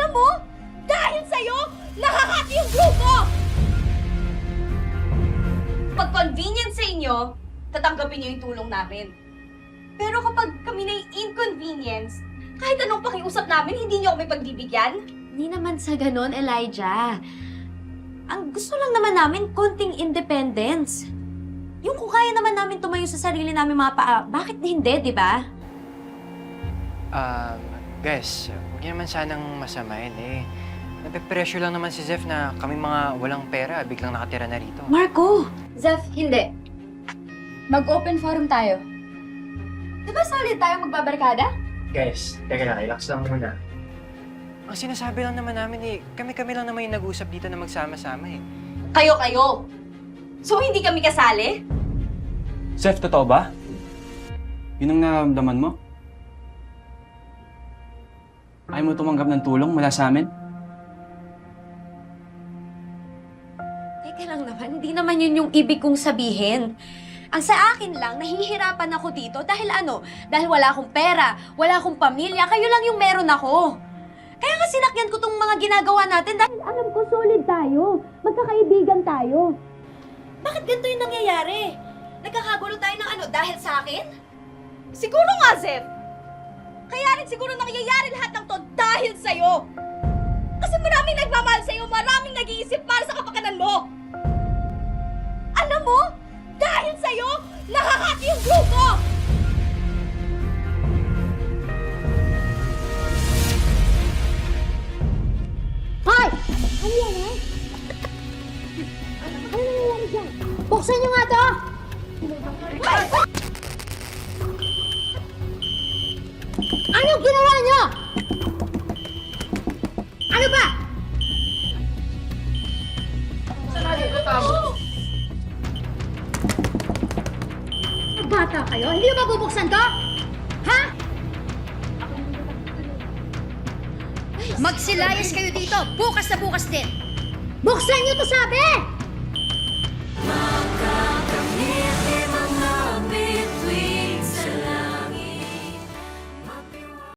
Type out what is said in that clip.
Alam mo, dahil sa'yo, nakakati yung grupo! Pag convenient sa inyo, tatanggapin niyo yung tulong namin. Pero kapag kami na inconvenience, kahit anong pakiusap namin, hindi niyo kami pagbibigyan? Hindi naman sa ganon, Elijah. Ang gusto lang naman namin, konting independence. Yung kung kaya naman namin tumayo sa sarili namin mga paa, bakit hindi, di ba? Guys, huwag niyo naman sanang masamain eh. Nape-pressure lang naman si Zeph na kami mga walang pera, biglang nakatira na rito. Marco! Zeph, hindi. Mag-open forum tayo. Di ba solid tayo magbabarkada? Guys, teka lang, relax lang muna. Ang sinasabi lang naman namin eh, kami-kami lang naman yung nag-usap dito na magsama-sama eh. Kayo-kayo. So, hindi kami kasali? Zeph, totoo ba? Yun ang nararamdaman mo? Ayaw mo tumanggap ng tulong mula sa amin? Teka lang naman, hindi naman yun yung ibig kong sabihin. Ang sa akin lang, nahihirapan ako dito dahil ano? Dahil wala akong pera, wala akong pamilya, kayo lang yung meron ako. Kaya nga sinakyan ko tong mga ginagawa natin dahil alam ko solid tayo, magkakaibigan tayo. Bakit ganito yung nangyayari? Nagkakagulo tayo ng ano, dahil sa akin? Siguro nga, Zeph. Kaya rin siguro nangyayari lahat ng to dahil sa'yo. Kasi maraming nagmamahal sa'yo, maraming nag-iisip para sa kapakanan mo. Alam mo, dahil sa'yo, nakakati yung grupo! Hoy! Ano yan, ha? Ano nangyayari dyan? Buksan niyo nga to! Anong ginawa niyo? Ano ba? Bata kayo? Hindi ba bubuksan to? Ha? Magsilayas kayo dito. Bukas na bukas din. Buksan niyo to, sabi!